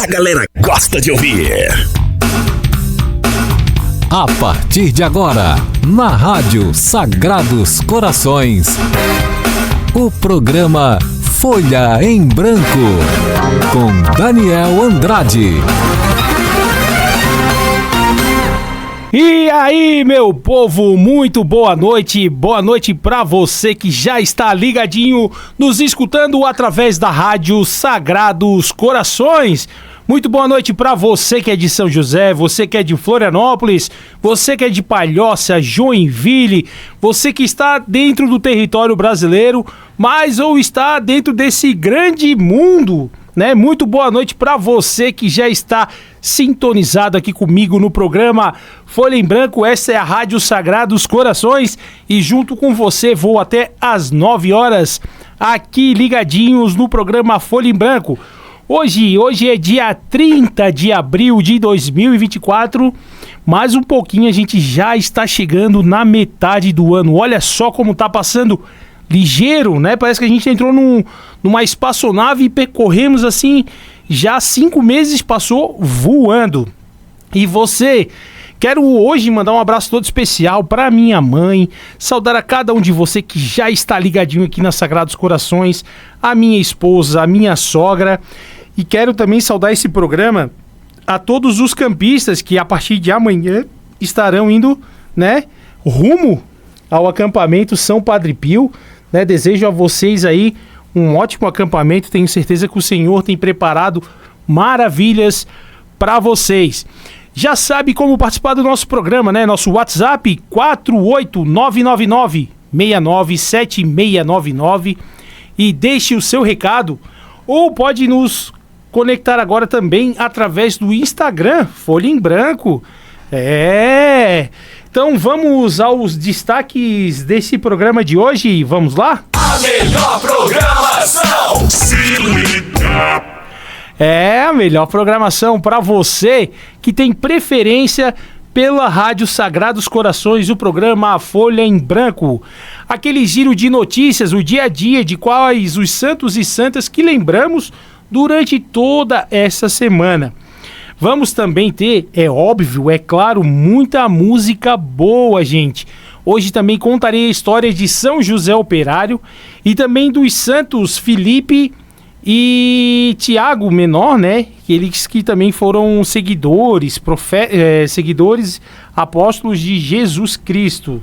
a galera gosta de ouvir. A partir de agora, na Rádio Sagrados Corações, o programa Folha em Branco, com Daniel Andrade. E aí, meu povo, muito boa noite pra você que já está ligadinho, nos escutando através da Rádio Sagrados Corações. Muito boa noite pra você que é de São José, você que é de Florianópolis, você que é de Palhoça, Joinville, você que está dentro do território brasileiro, mas ou está dentro desse grande mundo, né? Muito boa noite pra você que já está sintonizado aqui comigo no programa Folha em Branco. Essa é a Rádio Sagrados Corações e junto com você vou até às 9 horas aqui ligadinhos no programa Folha em Branco. Hoje é dia 30 de abril de 2024, mais um pouquinho a gente já está chegando na metade do ano. Olha só como tá passando ligeiro, né? Parece que a gente entrou numa espaçonave e percorremos assim, já 5 meses passou voando. E você, quero hoje mandar um abraço todo especial para minha mãe, saudar a cada um de você que já está ligadinho aqui na Sagrados Corações, a minha esposa, a minha sogra. E quero também saudar esse programa a todos os campistas que a partir de amanhã estarão indo, né, rumo ao acampamento São Padre Pio, né? Desejo a vocês aí um ótimo acampamento, tenho certeza que o Senhor tem preparado maravilhas para vocês. Já sabe como participar do nosso programa, né? Nosso WhatsApp 48999697699 e deixe o seu recado, ou pode nos conectar agora também através do Instagram, Folha em Branco. Então vamos aos destaques desse programa de hoje. Vamos lá? A melhor programação se liga. A melhor programação para você que tem preferência pela Rádio Sagrados Corações, o programa Folha em Branco. Aquele giro de notícias, o dia a dia de quais os santos e santas que lembramos durante toda essa semana. Vamos também ter, é óbvio, é claro, muita música boa, gente. Hoje também contarei a história de São José Operário e também dos santos Felipe e Tiago Menor, né? Eles que também foram seguidores, seguidores apóstolos de Jesus Cristo.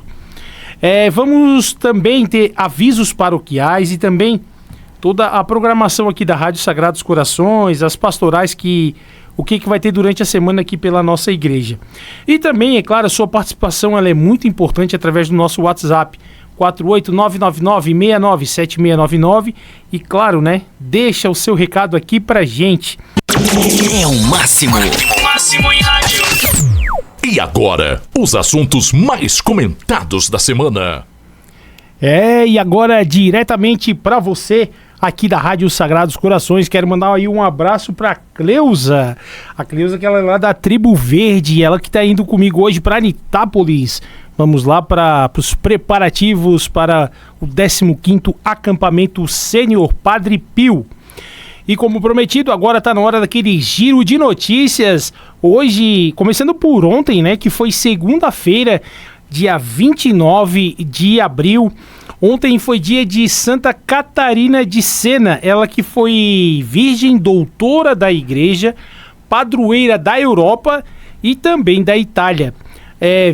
Vamos também ter avisos paroquiais e também toda a programação aqui da Rádio Sagrados Corações, as pastorais o que vai ter durante a semana aqui pela nossa igreja. E também, é claro, a sua participação ela é muito importante através do nosso WhatsApp, 48999697699 e claro, né, deixa o seu recado aqui pra gente. É o máximo. O máximo em rádio. E agora, os assuntos mais comentados da semana. E agora diretamente pra você aqui da Rádio Sagrados Corações, quero mandar aí um abraço pra Cleusa. A Cleusa que ela é lá da Tribo Verde, ela que tá indo comigo hoje pra Anitápolis. Vamos lá para os preparativos para o 15º acampamento Sênior Padre Pio. E como prometido, agora tá na hora daquele giro de notícias. Hoje, começando por ontem, né, que foi segunda-feira, dia 29 de abril. Ontem foi dia de Santa Catarina de Sena, ela que foi virgem doutora da igreja, padroeira da Europa e também da Itália.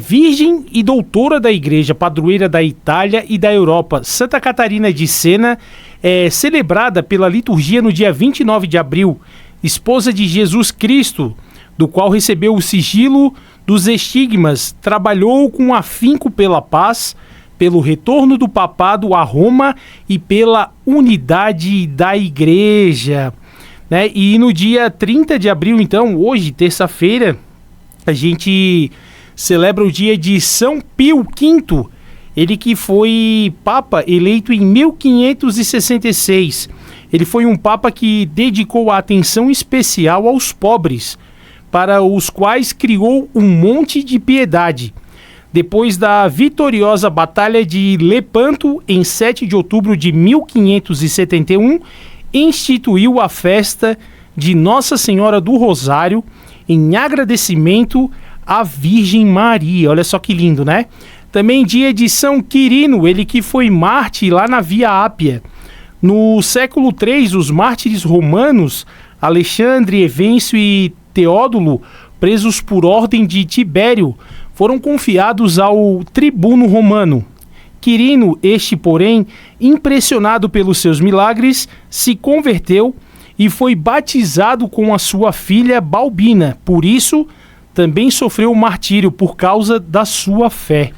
Virgem e doutora da igreja, padroeira da Itália e da Europa. Santa Catarina de Sena é celebrada pela liturgia no dia 29 de abril, esposa de Jesus Cristo, do qual recebeu o sigilo dos estigmas, trabalhou com afinco pela paz, pelo retorno do papado a Roma e pela unidade da igreja, né? E no dia 30 de abril, então, hoje, terça-feira, a gente celebra o dia de São Pio V, ele que foi papa eleito em 1566. Ele foi um papa que dedicou a atenção especial aos pobres, para os quais criou um monte de piedade. Depois da vitoriosa Batalha de Lepanto, em 7 de outubro de 1571, instituiu a festa de Nossa Senhora do Rosário em agradecimento à Virgem Maria. Olha só que lindo, né? Também dia de São Quirino, ele que foi mártir lá na Via Ápia. No século III, os mártires romanos, Alexandre, Evêncio e Teódulo, presos por ordem de Tibério, foram confiados ao tribuno romano. Quirino, este, porém, impressionado pelos seus milagres, se converteu e foi batizado com a sua filha Balbina. Por isso, também sofreu martírio por causa da sua fé.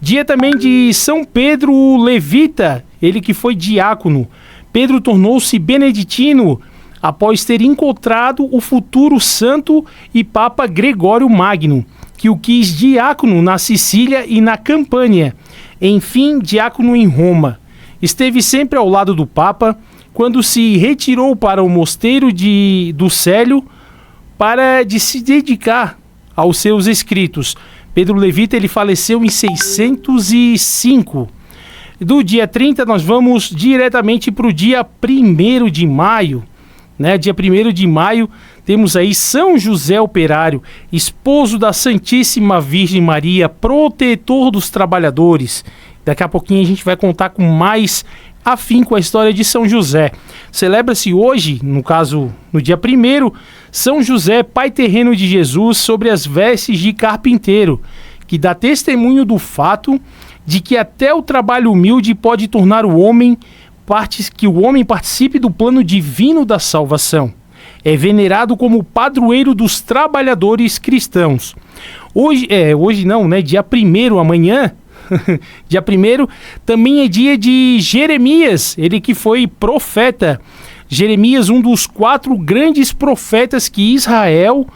Dia também de São Pedro Levita, ele que foi diácono. Pedro tornou-se beneditino após ter encontrado o futuro santo e Papa Gregório Magno, que o quis diácono na Sicília e na Campânia, enfim, diácono em Roma. Esteve sempre ao lado do Papa, quando se retirou para o mosteiro do Célio para se dedicar aos seus escritos. Pedro Levita, ele faleceu em 605. Do dia 30 nós vamos diretamente para o dia 1º de maio. Dia 1º de maio temos aí São José Operário, esposo da Santíssima Virgem Maria, protetor dos trabalhadores. Daqui a pouquinho a gente vai contar com mais afinco a história de São José. Celebra-se hoje, no caso, no dia 1º, São José, pai terreno de Jesus, sobre as vestes de carpinteiro, que dá testemunho do fato de que até o trabalho humilde pode tornar o homem participe do plano divino da salvação. É venerado como padroeiro dos trabalhadores cristãos. Hoje não, né? Dia 1º, amanhã, dia 1º, também é dia de Jeremias, ele que foi profeta. Jeremias, um dos 4 grandes profetas que Israel,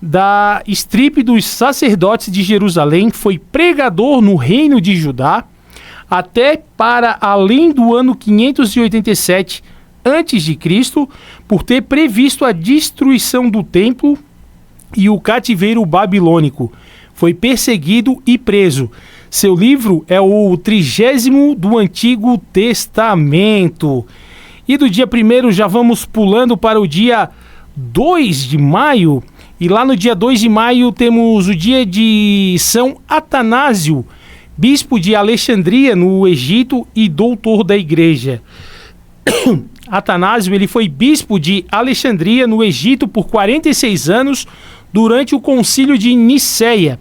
da estripe dos sacerdotes de Jerusalém, foi pregador no reino de Judá, até para além do ano 587 a.C., por ter previsto a destruição do templo e o cativeiro babilônico. Foi perseguido e preso. Seu livro é o 30º do Antigo Testamento. E do dia 1º já vamos pulando para o dia 2 de maio. E lá no dia 2 de maio temos o dia de São Atanásio, bispo de Alexandria, no Egito, e doutor da igreja. Atanásio, ele foi bispo de Alexandria, no Egito, por 46 anos, durante o concílio de Niceia.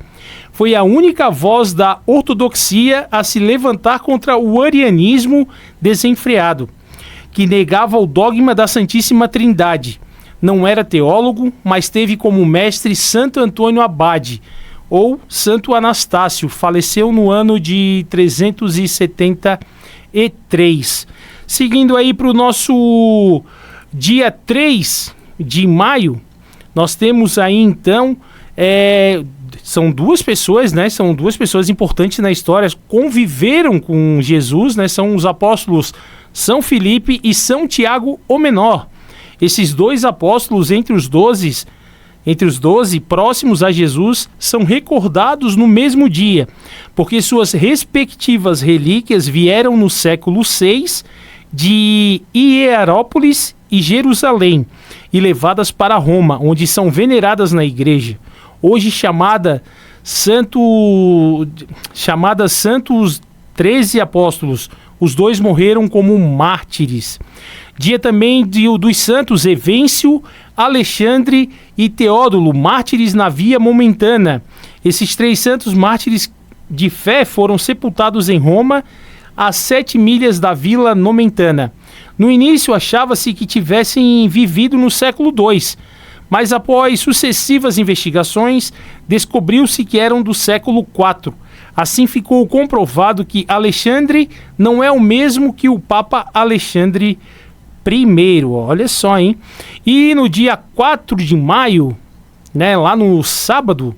Foi a única voz da ortodoxia a se levantar contra o arianismo desenfreado, que negava o dogma da Santíssima Trindade. Não era teólogo, mas teve como mestre Santo Antônio Abade, ou Santo Anastácio. Faleceu no ano de 373. Seguindo aí para o nosso dia 3 de maio, nós temos aí então, são duas pessoas, né? São duas pessoas importantes na história, conviveram com Jesus, né? São os apóstolos São Filipe e São Tiago o Menor. Esses dois apóstolos, entre os 12 próximos a Jesus, são recordados no mesmo dia, porque suas respectivas relíquias vieram no século VI de Hierópolis e Jerusalém e levadas para Roma, onde são veneradas na igreja. Hoje chamada Santos 13 apóstolos, os dois morreram como mártires. Dia também dos santos Evêncio, Alexandre e Teódulo, mártires na Via Momentana. Esses 3 santos mártires de fé foram sepultados em Roma, a 7 milhas da Vila Nomentana. No início achava-se que tivessem vivido no século II, mas após sucessivas investigações, descobriu-se que eram do século IV. Assim ficou comprovado que Alexandre não é o mesmo que o Papa Alexandre I. Olha só, hein? E no dia 4 de maio, né, lá no sábado,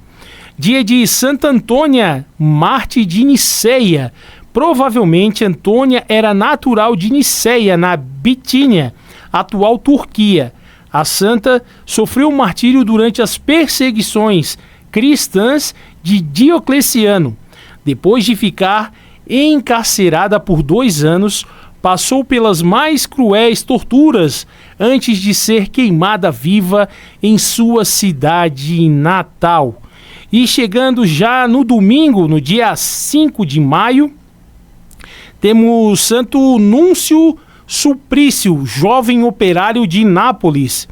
dia de Santa Antônia, mártir de Niceia. Provavelmente Antônia era natural de Niceia, na Bitínia, atual Turquia. A santa sofreu martírio durante as perseguições cristãs de Diocleciano. Depois de ficar encarcerada por 2 anos, passou pelas mais cruéis torturas antes de ser queimada viva em sua cidade natal. E chegando já no domingo, no dia 5 de maio, temos Santo Núncio Sulpício, jovem operário de Nápoles.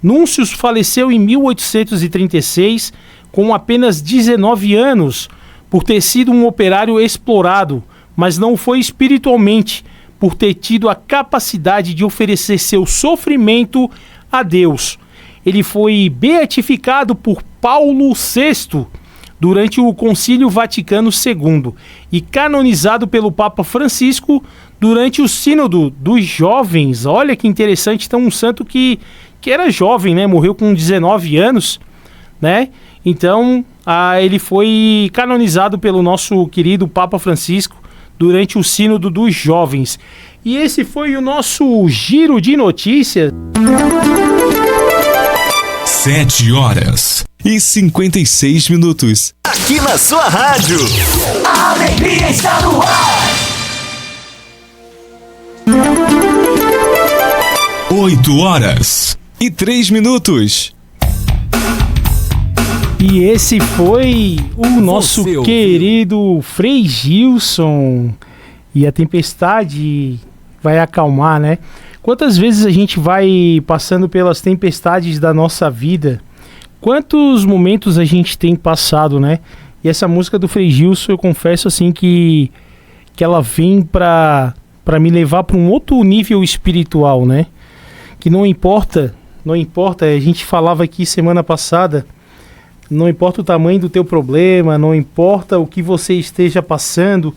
Núncio faleceu em 1836 com apenas 19 anos, por ter sido um operário explorado, mas não foi espiritualmente, por ter tido a capacidade de oferecer seu sofrimento a Deus. Ele foi beatificado por Paulo VI durante o Concílio Vaticano II e canonizado pelo Papa Francisco durante o Sínodo dos Jovens. Olha que interessante, então um santo que era jovem, né? Morreu com 19 anos, né? Então, ele foi canonizado pelo nosso querido Papa Francisco durante o Sínodo dos Jovens. E esse foi o nosso giro de notícias. 7h56. Aqui na sua rádio. A alegria está no ar. 8h03. E esse foi o nosso querido Frei Gilson. E a tempestade vai acalmar, né? Quantas vezes a gente vai passando pelas tempestades da nossa vida? Quantos momentos a gente tem passado, né? E essa música do Frei Gilson, eu confesso assim que ela vem para me levar para um outro nível espiritual, né? Que não importa, a gente falava aqui semana passada, não importa o tamanho do teu problema, não importa o que você esteja passando,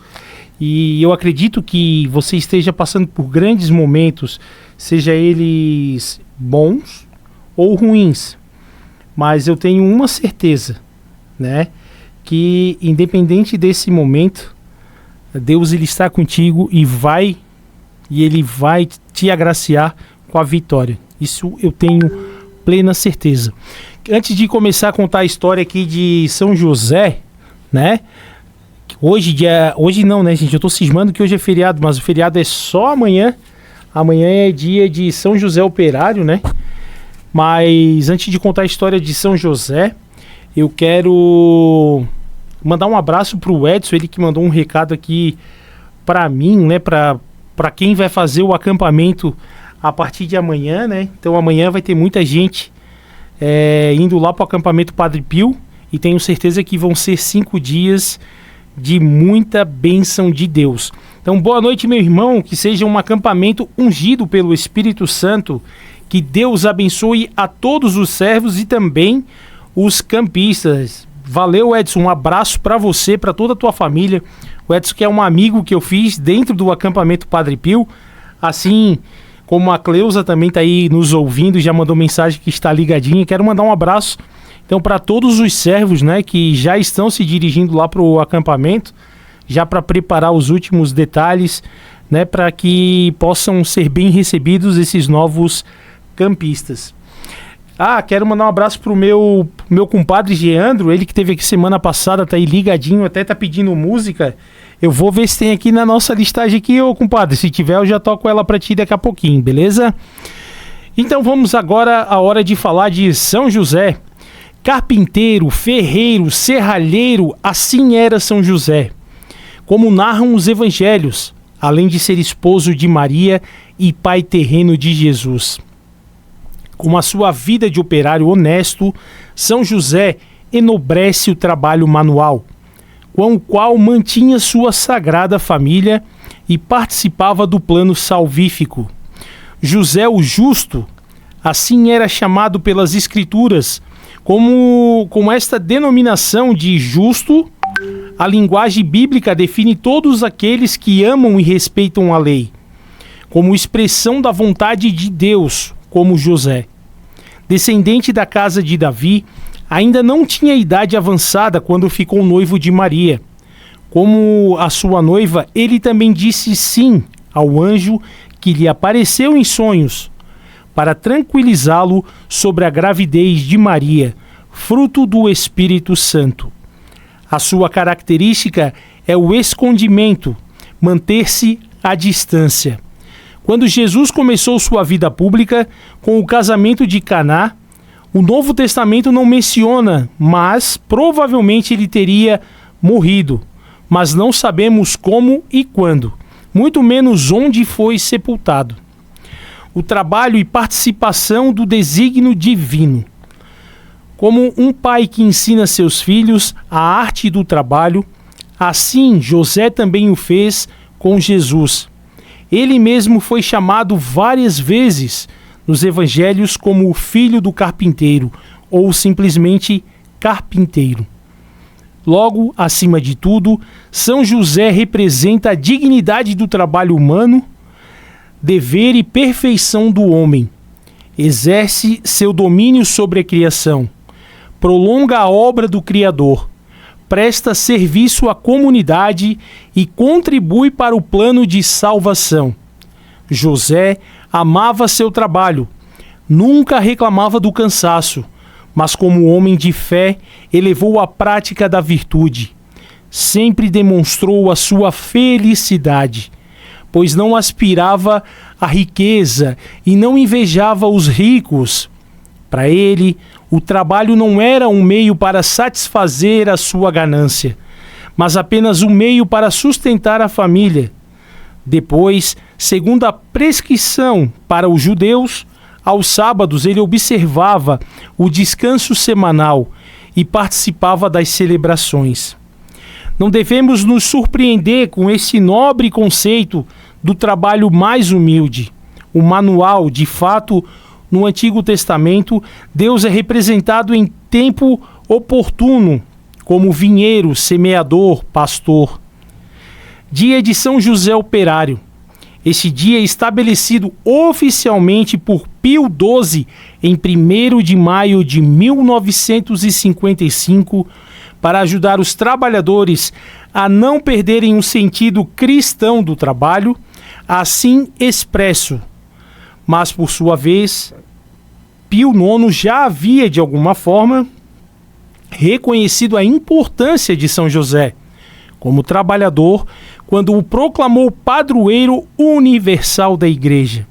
e eu acredito que você esteja passando por grandes momentos, seja eles bons ou ruins, mas eu tenho uma certeza, né? Que independente desse momento, Deus ele está contigo e Ele vai te agraciar com a vitória. Isso eu tenho plena certeza. Antes de começar a contar a história aqui de São José, né? Hoje não, né, gente? Eu tô cismando que hoje é feriado, mas o feriado é só amanhã. Amanhã é dia de São José Operário, né? Mas antes de contar a história de São José, eu quero mandar um abraço pro Edson, ele que mandou um recado aqui para mim, né? Para quem vai fazer o acampamento a partir de amanhã, né? Então amanhã vai ter muita gente indo lá para o acampamento Padre Pio, e tenho certeza que vão ser 5 dias de muita bênção de Deus. Então boa noite, meu irmão, que seja um acampamento ungido pelo Espírito Santo, que Deus abençoe a todos os servos e também os campistas. Valeu, Edson, um abraço para você, para toda a tua família. O Edson que é um amigo que eu fiz dentro do acampamento Padre Pio, assim como a Cleusa também está aí nos ouvindo, já mandou mensagem que está ligadinha. Quero mandar um abraço então para todos os servos, né, que já estão se dirigindo lá para o acampamento, já para preparar os últimos detalhes, né, para que possam ser bem recebidos esses novos campistas. Quero mandar um abraço pro meu compadre Geandro, ele que teve aqui semana passada, tá aí ligadinho, até tá pedindo música. Eu vou ver se tem aqui na nossa listagem aqui, ô compadre. Se tiver, eu já toco ela pra ti daqui a pouquinho, beleza? Então vamos agora à hora de falar de São José. Carpinteiro, ferreiro, serralheiro, assim era São José. Como narram os evangelhos, além de ser esposo de Maria e pai terreno de Jesus. Com a sua vida de operário honesto, São José enobrece o trabalho manual, com o qual mantinha sua sagrada família e participava do plano salvífico. José o Justo, assim era chamado pelas Escrituras, com esta denominação de justo, a linguagem bíblica define todos aqueles que amam e respeitam a lei, como expressão da vontade de Deus, como José. Descendente da casa de Davi, ainda não tinha idade avançada quando ficou noivo de Maria. Como a sua noiva, ele também disse sim ao anjo que lhe apareceu em sonhos, para tranquilizá-lo sobre a gravidez de Maria, fruto do Espírito Santo. A sua característica é o escondimento, manter-se à distância. Quando Jesus começou sua vida pública com o casamento de Caná, o Novo Testamento não menciona, mas provavelmente ele teria morrido, mas não sabemos como e quando, muito menos onde foi sepultado. O trabalho e participação do desígnio divino. Como um pai que ensina seus filhos a arte do trabalho, assim José também o fez com Jesus. Ele mesmo foi chamado várias vezes nos evangelhos como o filho do carpinteiro ou simplesmente carpinteiro. Logo, acima de tudo, São José representa a dignidade do trabalho humano, dever e perfeição do homem. Exerce seu domínio sobre a criação, prolonga a obra do Criador, presta serviço à comunidade e contribui para o plano de salvação. José amava seu trabalho, nunca reclamava do cansaço, mas como homem de fé, elevou a prática da virtude. Sempre demonstrou a sua felicidade, pois não aspirava à riqueza e não invejava os ricos. Para ele, o trabalho não era um meio para satisfazer a sua ganância, mas apenas um meio para sustentar a família. Depois, segundo a prescrição para os judeus, aos sábados ele observava o descanso semanal e participava das celebrações. Não devemos nos surpreender com esse nobre conceito do trabalho mais humilde. O manual, de fato, no Antigo Testamento, Deus é representado em tempo oportuno, como vinheiro, semeador, pastor. Dia de São José Operário. Este dia é estabelecido oficialmente por Pio XII em 1º de maio de 1955 para ajudar os trabalhadores a não perderem o sentido cristão do trabalho, assim expresso. Mas, por sua vez, Pio IX já havia, de alguma forma, reconhecido a importância de São José como trabalhador quando o proclamou padroeiro universal da Igreja.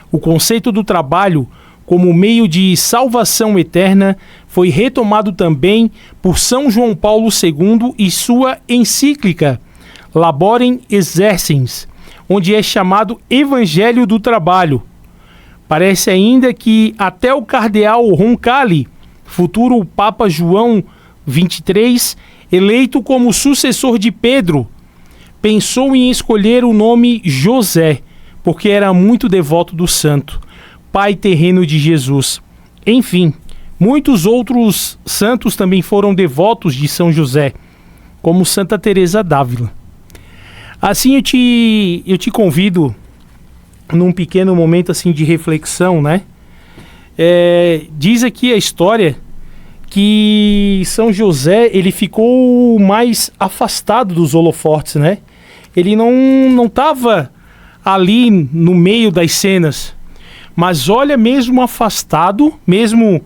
O conceito do trabalho como meio de salvação eterna foi retomado também por São João Paulo II e sua encíclica Laborem Exercens, onde é chamado Evangelho do Trabalho. Parece ainda que até o cardeal Roncalli, futuro Papa João XXIII, eleito como sucessor de Pedro, pensou em escolher o nome José, porque era muito devoto do santo, pai terreno de Jesus. Enfim, muitos outros santos também foram devotos de São José, como Santa Teresa d'Ávila. Assim eu te convido num pequeno momento assim de reflexão, né? Diz aqui a história que São José ele ficou mais afastado dos holofotes, né? Ele não estava ali no meio das cenas, mas olha, mesmo afastado, mesmo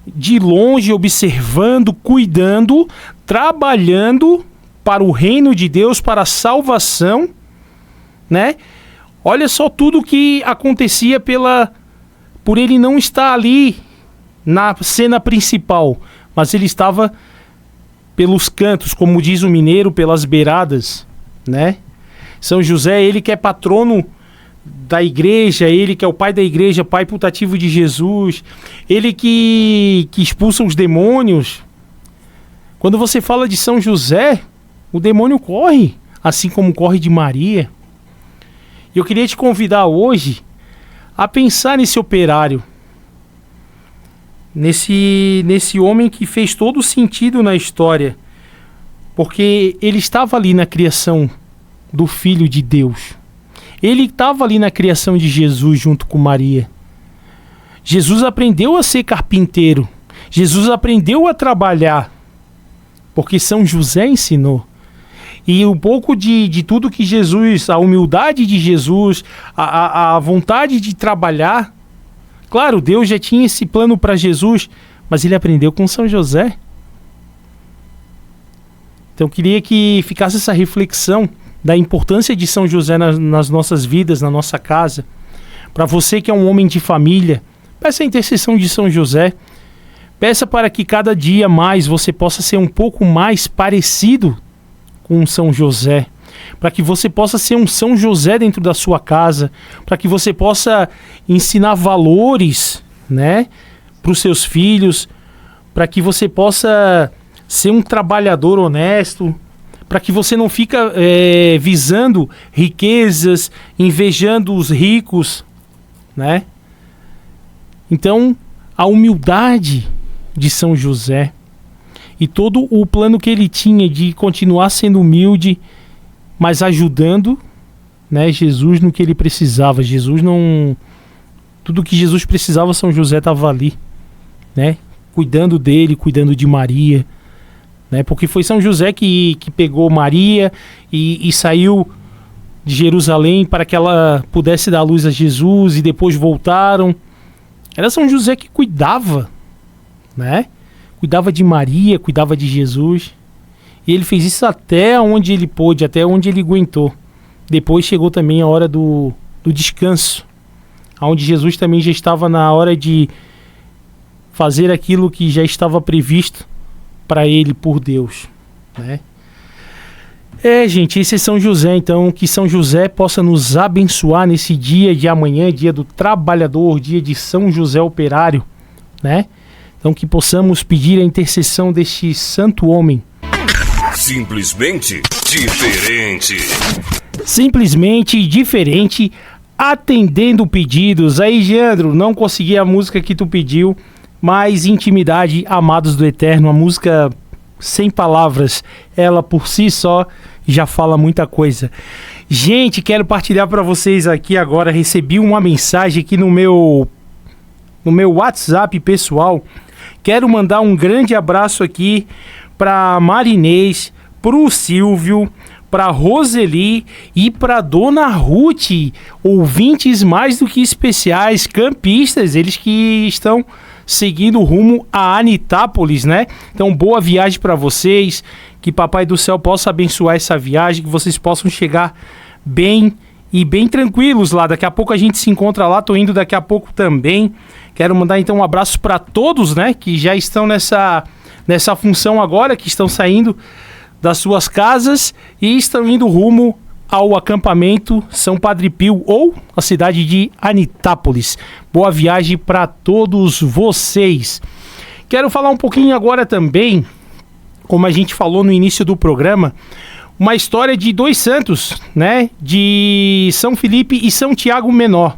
de longe, observando, cuidando, trabalhando para o reino de Deus, para a salvação, né? Olha só tudo que acontecia por ele não estar ali na cena principal, mas ele estava pelos cantos, como diz o mineiro, pelas beiradas, né? São José, ele que é patrono da igreja, ele que é o pai da igreja, pai putativo de Jesus, ele que expulsa os demônios. Quando você fala de São José, o demônio corre, assim como corre de Maria. E eu queria te convidar hoje a pensar nesse operário, nesse homem que fez todo sentido na história, porque ele estava ali na criação do Filho de Deus. Ele estava ali na criação de Jesus junto com Maria. Jesus aprendeu a ser carpinteiro. Jesus aprendeu a trabalhar, porque São José ensinou. E um pouco de tudo que Jesus, a humildade de Jesus, a vontade de trabalhar. Claro, Deus já tinha esse plano para Jesus, mas ele aprendeu com São José. Então eu queria que ficasse essa reflexão da importância de São José nas nossas vidas, na nossa casa. Para você que é um homem de família, peça a intercessão de São José. Peça para que cada dia mais você possa ser um pouco mais parecido com São José. Para que você possa ser um São José dentro da sua casa. Para que você possa ensinar valores, né, para os seus filhos. Para que você possa ser um trabalhador honesto. Para que você não fica visando riquezas, invejando os ricos, né? Então, a humildade de São José e todo o plano que ele tinha de continuar sendo humilde, mas ajudando, né, Jesus no que ele precisava. Tudo que Jesus precisava, São José estava ali, né, cuidando dele, cuidando de Maria, né, porque foi São José que pegou Maria e saiu de Jerusalém para que ela pudesse dar luz a Jesus, e depois voltaram. Era São José que cuidava, né? Cuidava de Maria, cuidava de Jesus. E ele fez isso até onde ele pôde, até onde ele aguentou. Depois chegou também a hora do descanso, onde Jesus também já estava na hora de fazer aquilo que já estava previsto para ele por Deus, né? Gente, esse é São José. Então, que São José possa nos abençoar nesse dia de amanhã, dia do trabalhador, dia de São José operário, né? Então, que possamos pedir a intercessão deste santo homem. Simplesmente diferente. Simplesmente diferente, atendendo pedidos. Aí, Geandro, não consegui a música que tu pediu, mas Intimidade, Amados do Eterno, a música sem palavras, ela por si só já fala muita coisa. Gente, quero partilhar para vocês aqui agora, recebi uma mensagem aqui no meu WhatsApp pessoal. Quero mandar um grande abraço aqui para Marinês, pro Silvio, para Roseli e para Dona Ruth, ouvintes mais do que especiais, campistas, eles que estão seguindo rumo a Anitápolis, né? Então, boa viagem para vocês, que Papai do Céu possa abençoar essa viagem, que vocês possam chegar bem e bem tranquilos lá. Daqui a pouco a gente se encontra lá, tô indo daqui a pouco também. Quero mandar então um abraço para todos, né, que já estão nessa função agora, que estão saindo das suas casas e estão indo rumo ao acampamento São Padre Pio ou a cidade de Anitápolis. Boa viagem para todos vocês. Quero falar um pouquinho agora também, como a gente falou no início do programa, uma história de dois santos, né? De São Felipe e São Tiago Menor.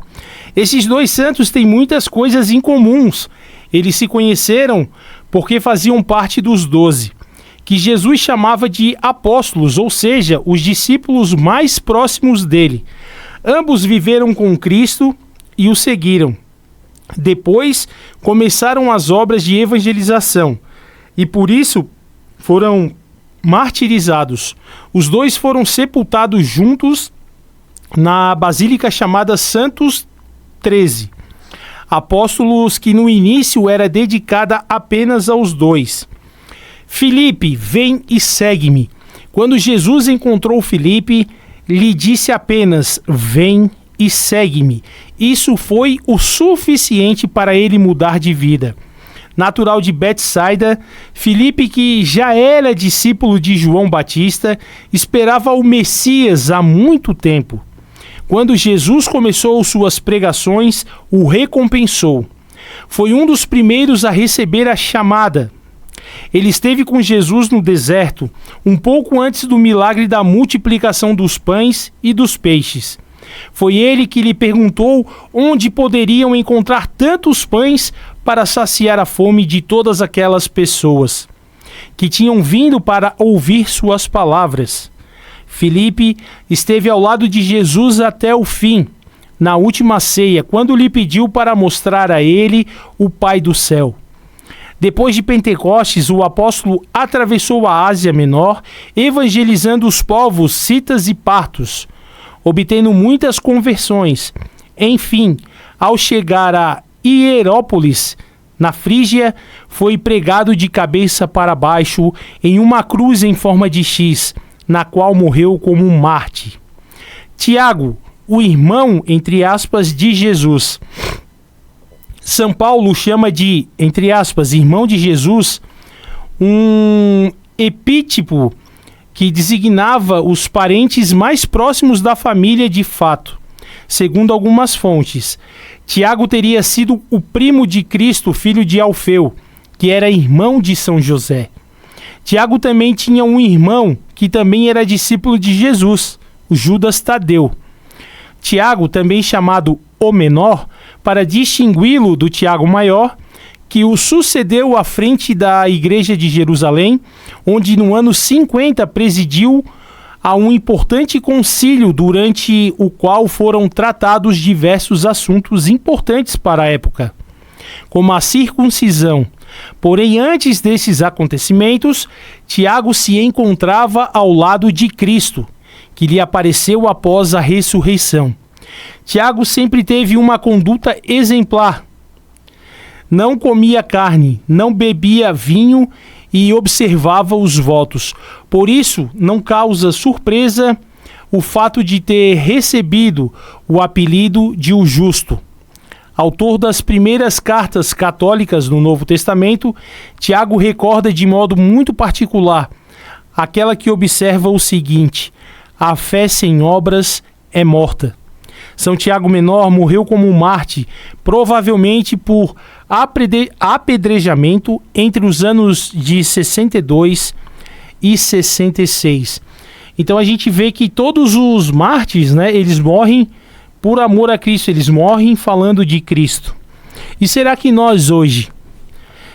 Esses dois santos têm muitas coisas em comuns. Eles se conheceram porque faziam parte dos 12. Que Jesus chamava de apóstolos, ou seja, os discípulos mais próximos dele. Ambos viveram com Cristo e o seguiram. Depois começaram as obras de evangelização e por isso foram martirizados. Os dois foram sepultados juntos na basílica chamada Santos 13. Apóstolos que no início era dedicada apenas aos dois. Filipe, vem e segue-me. Quando Jesus encontrou Filipe, lhe disse apenas, vem e segue-me. Isso foi o suficiente para ele mudar de vida. Natural de Betsaida, Filipe, que já era discípulo de João Batista, esperava o Messias há muito tempo. Quando Jesus começou suas pregações, o recompensou. Foi um dos primeiros a receber a chamada. Ele esteve com Jesus no deserto, um pouco antes do milagre da multiplicação dos pães e dos peixes. Foi ele que lhe perguntou onde poderiam encontrar tantos pães para saciar a fome de todas aquelas pessoas que tinham vindo para ouvir suas palavras. Filipe esteve ao lado de Jesus até o fim, na última ceia, quando lhe pediu para mostrar a ele o Pai do céu. Depois de Pentecostes, o apóstolo atravessou a Ásia Menor, evangelizando os povos citas e partos, obtendo muitas conversões. Enfim, ao chegar a Hierópolis, na Frígia, foi pregado de cabeça para baixo em uma cruz em forma de X, na qual morreu como um mártir. Tiago, o irmão, entre aspas, de Jesus. São Paulo chama de, entre aspas, irmão de Jesus, um epíteto que designava os parentes mais próximos da família de fato. Segundo algumas fontes, Tiago teria sido o primo de Cristo, filho de Alfeu, que era irmão de São José. Tiago também tinha um irmão que também era discípulo de Jesus, o Judas Tadeu. Tiago, também chamado o Menor, para distingui-lo do Tiago Maior, que o sucedeu à frente da igreja de Jerusalém, onde no ano 50 presidiu a um importante concílio durante o qual foram tratados diversos assuntos importantes para a época, como a circuncisão. Porém, antes desses acontecimentos, Tiago se encontrava ao lado de Cristo, que lhe apareceu após a ressurreição. Tiago sempre teve uma conduta exemplar. Não comia carne, não bebia vinho e observava os votos. Por isso, não causa surpresa o fato de ter recebido o apelido de o Justo. Autor das primeiras cartas católicas no Novo Testamento, Tiago recorda de modo muito particular aquela que observa o seguinte: a fé sem obras é morta. São Tiago Menor morreu como um mártir, provavelmente por apedrejamento entre os anos de 62 e 66. Então a gente vê que todos os mártires, né, eles morrem por amor a Cristo, eles morrem falando de Cristo. E será que nós hoje,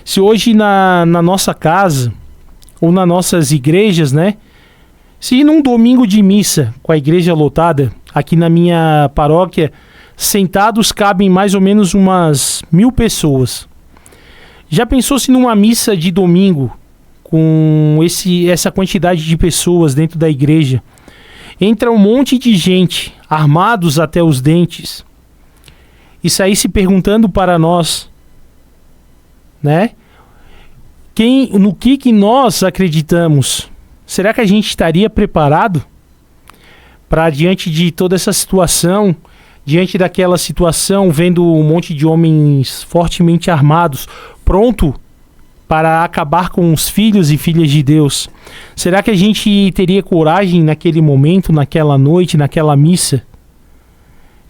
se hoje na nossa casa ou nas nossas igrejas, né, se num domingo de missa com a igreja lotada, aqui na minha paróquia, sentados cabem mais ou menos umas 1.000 pessoas. Já pensou se numa missa de domingo, com essa quantidade de pessoas dentro da igreja, entra um monte de gente, armados até os dentes, e sair se perguntando para nós, né? No que nós acreditamos? Será que a gente estaria preparado para, diante de toda essa situação, diante daquela situação, vendo um monte de homens fortemente armados, pronto para acabar com os filhos e filhas de Deus? Será que a gente teria coragem naquele momento, naquela noite, naquela missa,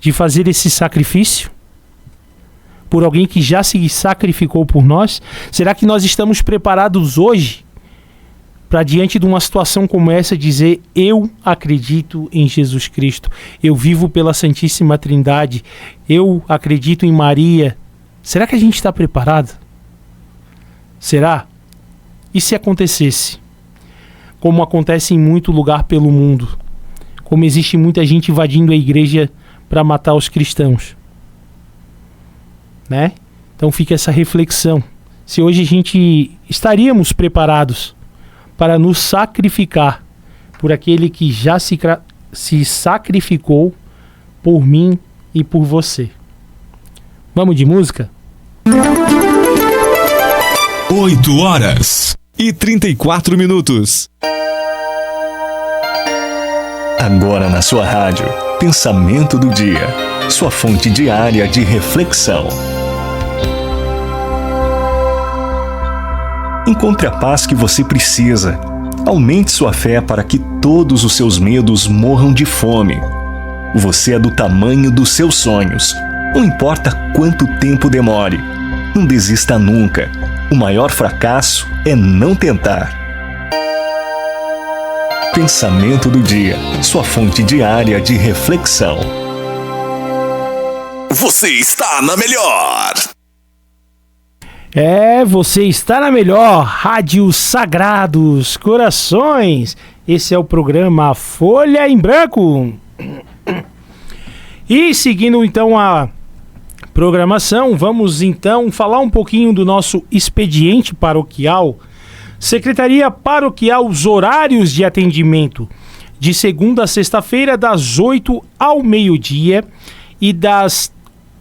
de fazer esse sacrifício? Por alguém que já se sacrificou por nós? Será que nós estamos preparados hoje para, diante de uma situação como essa, dizer: eu acredito em Jesus Cristo, eu vivo pela Santíssima Trindade, eu acredito em Maria? Será que a gente está preparado? Será? E se acontecesse? Como acontece em muito lugar pelo mundo, como existe muita gente invadindo a igreja para matar os cristãos, né? Então fica essa reflexão. Se hoje a gente estaríamos preparados para nos sacrificar por aquele que já se sacrificou por mim e por você. Vamos de música? 8h34. Agora na sua rádio, Pensamento do Dia, sua fonte diária de reflexão. Encontre a paz que você precisa. Aumente sua fé para que todos os seus medos morram de fome. Você é do tamanho dos seus sonhos. Não importa quanto tempo demore. Não desista nunca. O maior fracasso é não tentar. Pensamento do Dia, sua fonte diária de reflexão. Você está na melhor. Você está na melhor Rádio Sagrados Corações. Esse é o programa Folha em Branco. E seguindo então a programação, vamos então falar um pouquinho do nosso expediente paroquial. Secretaria Paroquial, os horários de atendimento: de segunda a sexta-feira, das 8 ao meio-dia e das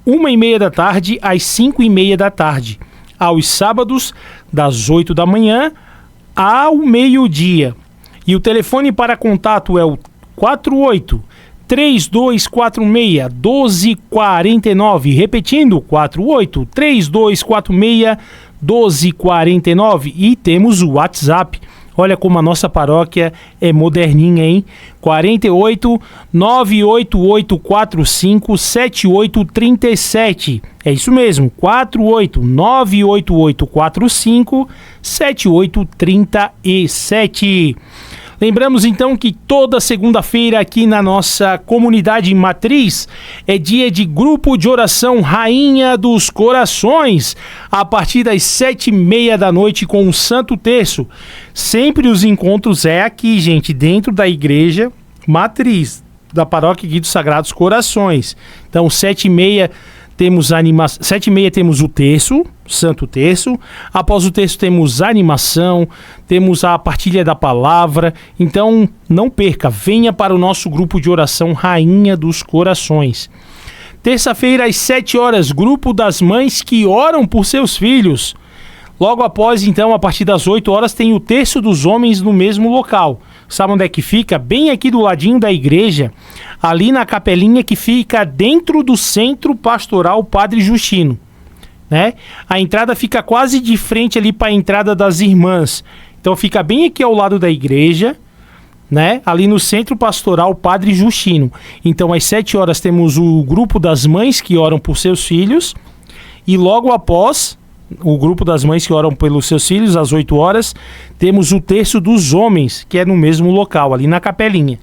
1h30 da tarde às 5h30 da tarde. Aos sábados, das 8 da manhã ao meio-dia. E o telefone para contato é o 48-3246-1249. Repetindo, 48-3246-1249. E temos o WhatsApp. Olha como a nossa paróquia é moderninha, hein? 48-98845-7837. É isso mesmo, 48-98845-7837. Lembramos então que toda segunda-feira aqui na nossa comunidade matriz é dia de grupo de oração Rainha dos Corações, a partir das 7h30 da noite com o Santo Terço. Sempre os encontros é aqui, gente, dentro da igreja matriz da paróquia aqui dos Sagrados Corações. Então, 7h30 temos 7h30 temos o terço, Santo Terço. Após o terço temos a animação, temos a partilha da palavra. Então não perca, venha para o nosso grupo de oração Rainha dos Corações. Terça-feira às 7 horas, grupo das mães que oram por seus filhos. Logo após, então, a partir das 8 horas, tem o terço dos homens no mesmo local. Sabe onde é que fica? Bem aqui do ladinho da igreja, ali na capelinha que fica dentro do Centro Pastoral Padre Justino, né? A entrada fica quase de frente ali para a entrada das irmãs. Então fica bem aqui ao lado da igreja, né? Ali no Centro Pastoral Padre Justino. Então às 7 horas temos o grupo das mães que oram por seus filhos, e logo após o grupo das mães que oram pelos seus filhos, às 8 horas, temos o terço dos homens, que é no mesmo local, ali na capelinha.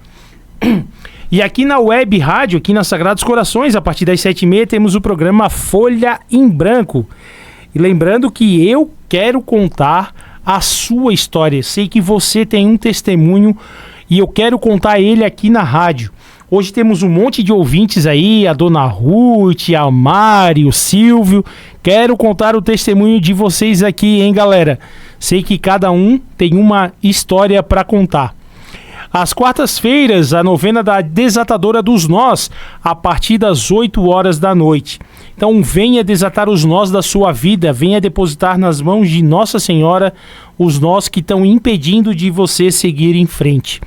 E aqui na web rádio, aqui na Sagrados Corações, a partir das 7h30, temos o programa Folha em Branco. E lembrando que eu quero contar a sua história. Sei que você tem um testemunho e eu quero contar ele aqui na rádio. Hoje temos um monte de ouvintes aí, a dona Ruth, a Mari, o Silvio. Quero contar o testemunho de vocês aqui, hein, galera? Sei que cada um tem uma história para contar. Às quartas-feiras, a novena da Desatadora dos Nós, a partir das 8 horas da noite. Então venha desatar os nós da sua vida, venha depositar nas mãos de Nossa Senhora os nós que estão impedindo de você seguir em frente.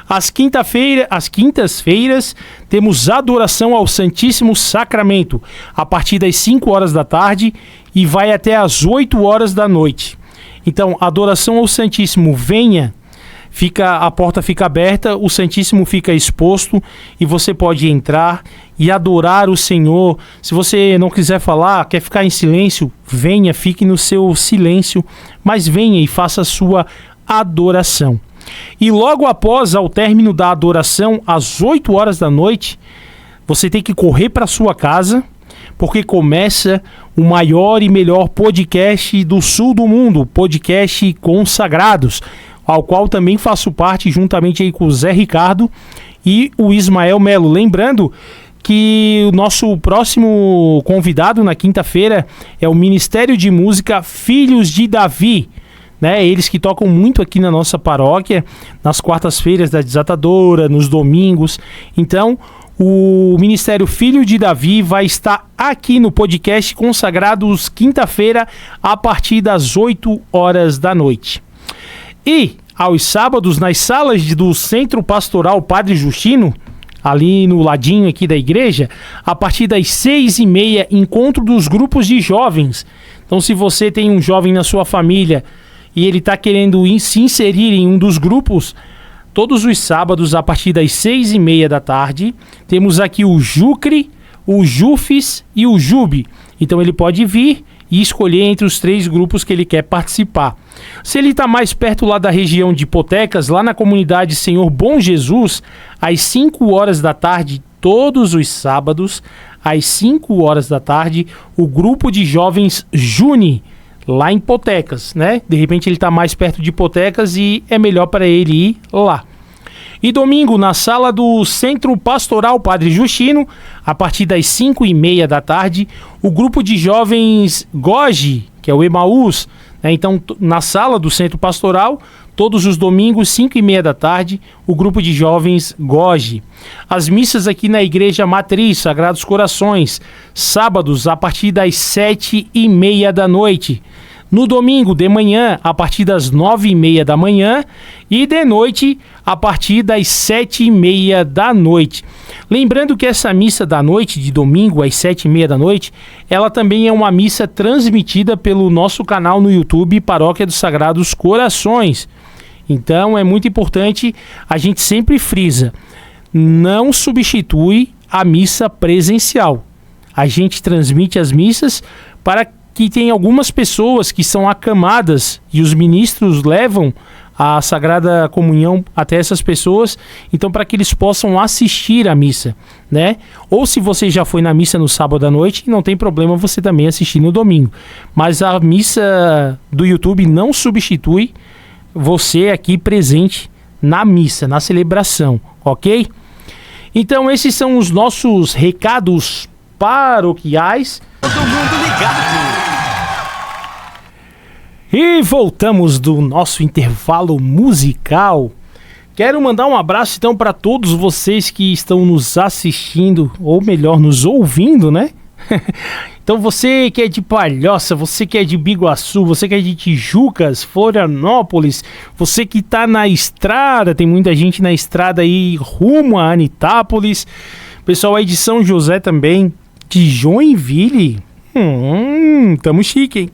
Às quintas-feiras, temos adoração ao Santíssimo Sacramento, a partir das 5 horas da tarde e vai até às 8 horas da noite. Então, adoração ao Santíssimo, venha, a porta fica aberta, o Santíssimo fica exposto e você pode entrar e adorar o Senhor. Se você não quiser falar, quer ficar em silêncio, venha, fique no seu silêncio, mas venha e faça a sua adoração. E logo após, ao término da adoração, às 8 horas da noite, você tem que correr para sua casa, porque começa o maior e melhor podcast do sul do mundo, podcast Consagrados, ao qual também faço parte juntamente aí com o Zé Ricardo e o Ismael Melo. Lembrando que o nosso próximo convidado na quinta-feira é o Ministério de Música Filhos de Davi, né? Eles que tocam muito aqui na nossa paróquia, nas quartas-feiras da Desatadora, nos domingos. Então, o Ministério Filho de Davi vai estar aqui no podcast Consagrados, quinta-feira, a partir das 8 horas da noite. E, aos sábados, nas salas do Centro Pastoral Padre Justino, ali no ladinho aqui da igreja, a partir das 6h30, encontro dos grupos de jovens. Então, se você tem um jovem na sua família e ele está querendo se inserir em um dos grupos, todos os sábados, a partir das 6h30 da tarde, temos aqui o Jucre, o Jufes e o Jube. Então ele pode vir e escolher entre os 3 grupos que ele quer participar. Se ele está mais perto lá da região de Hipotecas, lá na comunidade Senhor Bom Jesus, às 5 horas da tarde, todos os sábados, às 5 horas da tarde, o grupo de jovens Juni, lá em Hipotecas, né? De repente ele está mais perto de Hipotecas e é melhor para ele ir lá. E domingo, na sala do Centro Pastoral Padre Justino, a partir das 5h30 da tarde, o grupo de jovens Goge, que é o Emaús, né? Então, na sala do Centro Pastoral, todos os domingos, 5h30 da tarde, o grupo de jovens Goge. As missas aqui na Igreja Matriz, Sagrados Corações, sábados, a partir das 7h30 da noite. No domingo de manhã, a partir das 9h30 da manhã, e de noite, a partir das 7h30 da noite. Lembrando que essa missa da noite, de domingo às 7h30 da noite, ela também é uma missa transmitida pelo nosso canal no YouTube, Paróquia dos Sagrados Corações. Então é muito importante, a gente sempre frisa, não substitui a missa presencial. A gente transmite as missas para que tem algumas pessoas que são acamadas e os ministros levam a Sagrada Comunhão até essas pessoas, então para que eles possam assistir a missa, né? Ou se você já foi na missa no sábado à noite, não tem problema você também assistir no domingo. Mas a missa do YouTube não substitui você aqui presente na missa, na celebração, ok? Então esses são os nossos recados paroquiais. Todo mundo ligado! E voltamos do nosso intervalo musical. Quero mandar um abraço então para todos vocês que estão nos assistindo, ou melhor, nos ouvindo, né? Então você que é de Palhoça, você que é de Biguaçu, você que é de Tijucas, Florianópolis, você que tá na estrada, tem muita gente na estrada aí rumo a Anitápolis, pessoal aí de São José também, de Joinville, tamo chique, hein?